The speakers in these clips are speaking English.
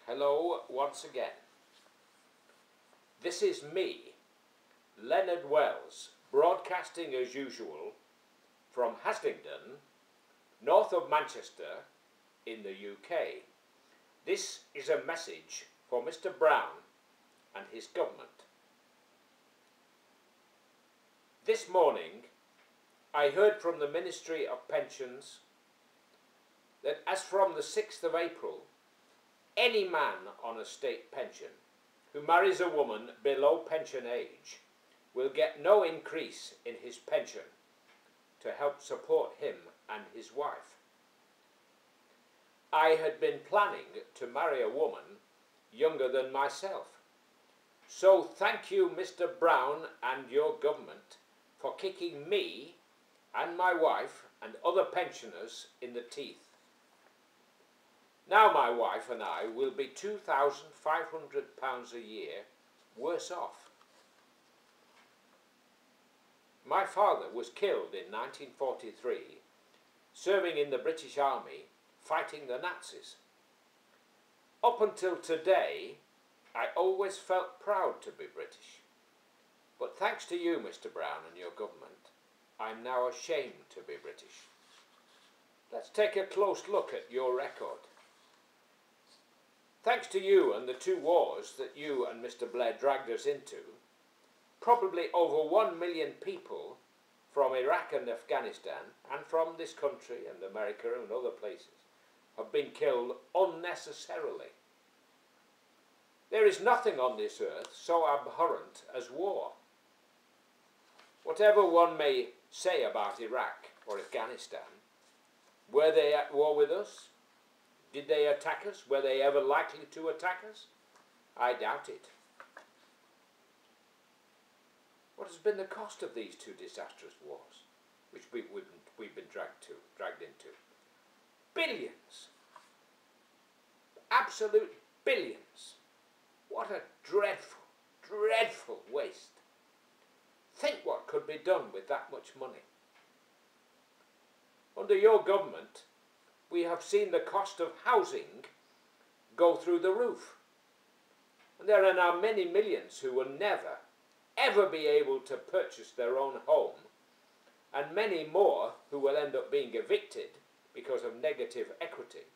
Hello once again. This is me, Leonard Wells, broadcasting as usual from Haslingden, north of Manchester in the UK. This is a message for Mr. Brown and his government. This morning I heard from the Ministry of Pensions that as from the 6th of April, any man on a state pension who marries a woman below pension age will get no increase in his pension to help support him and his wife. I had been planning to marry a woman younger than myself. So thank you, Mr. Brown and your government, for kicking me and my wife and other pensioners in the teeth. Now my wife and I will be £2,500 a year worse off. My father was killed in 1943, serving in the British Army, fighting the Nazis. Up until today, I always felt proud to be British. But thanks to you, Mr. Brown, and your government, I'm now ashamed to be British. Let's take a close look at your record. Thanks to you and the two wars that you and Mr. Blair dragged us into, probably over 1 million people from Iraq and Afghanistan, and from this country and America and other places, have been killed unnecessarily. There is nothing on this earth so abhorrent as war. Whatever one may say about Iraq or Afghanistan, were they at war with us? Did they attack us? Were they ever likely to attack us? I doubt it. What has been the cost of these two disastrous wars, which we've been dragged into? Billions. Absolute billions. What a dreadful, dreadful waste. Think what could be done with that much money. Under your government, we have seen the cost of housing go through the roof. And there are now many millions who will never, ever be able to purchase their own home, and many more who will end up being evicted because of negative equity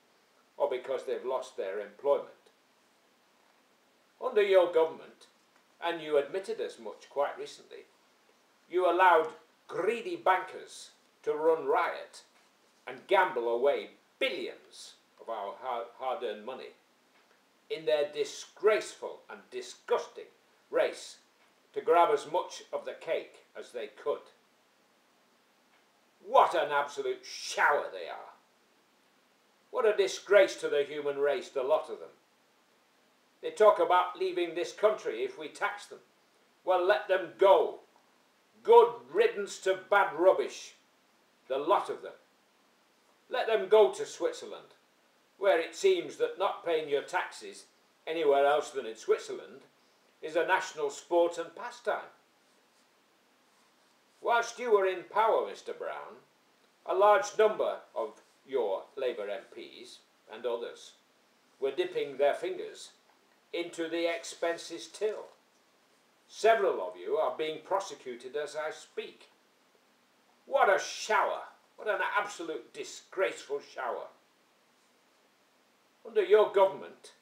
or because they've lost their employment. Under your government, and you admitted as much quite recently, you allowed greedy bankers to run riot and gamble away billions of our hard-earned money in their disgraceful and disgusting race to grab as much of the cake as they could. What an absolute shower they are. What a disgrace to the human race, the lot of them. They talk about leaving this country if we tax them. Well, let them go. Good riddance to bad rubbish, the lot of them. Let them go to Switzerland, where it seems that not paying your taxes anywhere else than in Switzerland is a national sport and pastime. Whilst you were in power, Mr. Brown, a large number of your Labour MPs and others were dipping their fingers into the expenses till. Several of you are being prosecuted as I speak. What a shower! What an absolute disgraceful shower. Under your government,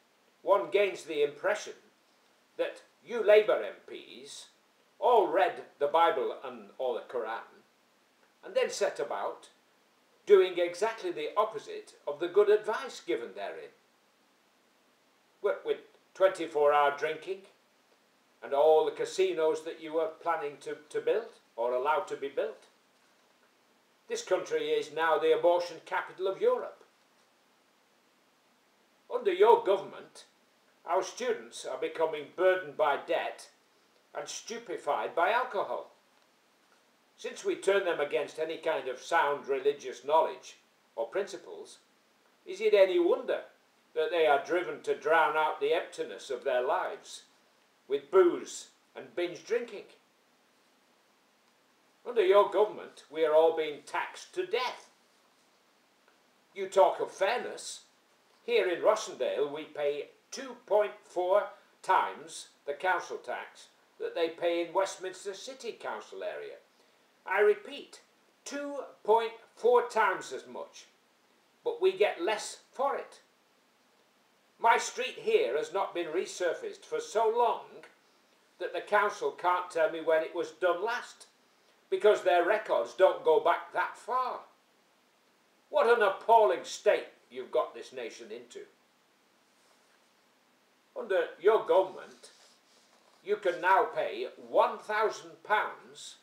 one gains the impression that you Labour MPs all read the Bible or the Quran and then set about doing exactly the opposite of the good advice given therein. With 24-hour drinking and all the casinos that you were planning to build or allowed to be built. This country is now the abortion capital of Europe. Under your government, our students are becoming burdened by debt and stupefied by alcohol. Since we turn them against any kind of sound religious knowledge or principles, is it any wonder that they are driven to drown out the emptiness of their lives with booze and binge drinking? Under your government, we are all being taxed to death. You talk of fairness. Here in Rossendale, we pay 2.4 times the council tax that they pay in Westminster City Council area. I repeat, 2.4 times as much, but we get less for it. My street here has not been resurfaced for so long that the council can't tell me when it was done last, because their records don't go back that far. What an appalling state you've got this nation into. Under your government, you can now pay £1,000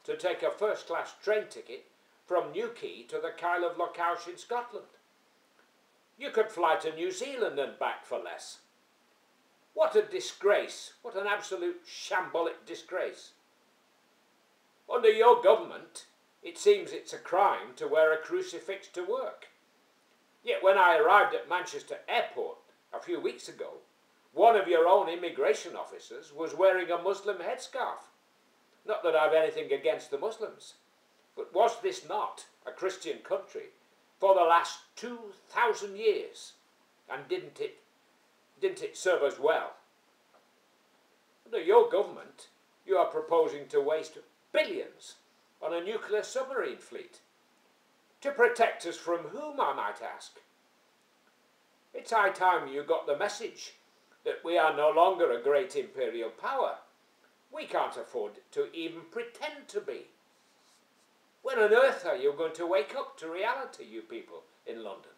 to take a first-class train ticket from Newquay to the Kyle of Lochoush in Scotland. You could fly to New Zealand and back for less. What a disgrace, what an absolute shambolic disgrace. Under your government, it seems it's a crime to wear a crucifix to work. Yet when I arrived at Manchester Airport a few weeks ago, one of your own immigration officers was wearing a Muslim headscarf. Not that I've anything against the Muslims, but was this not a Christian country for the last 2,000 years? And didn't it serve us well? Under your government, you are proposing to waste billions on a nuclear submarine fleet. To protect us from whom, I might ask? It's high time you got the message that we are no longer a great imperial power. We can't afford to even pretend to be. When on earth are you going to wake up to reality, you people in London?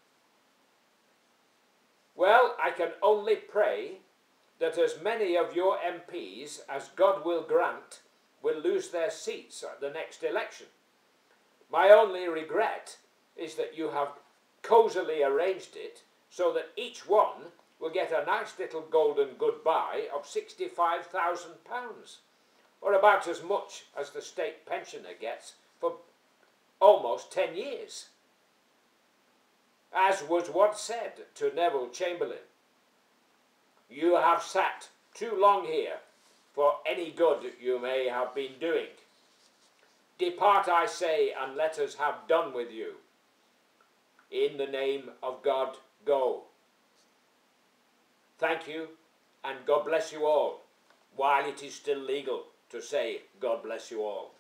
Well, I can only pray that as many of your MPs as God will grant will lose their seats at the next election. My only regret is that you have cosily arranged it so that each one will get a nice little golden goodbye of £65,000, or about as much as the state pensioner gets for almost 10 years. As was once said to Neville Chamberlain, "You have sat too long here for any good you may have been doing. Depart, I say, and let us have done with you. In the name of God, go." Thank you, and God bless you all, while it is still legal to say God bless you all.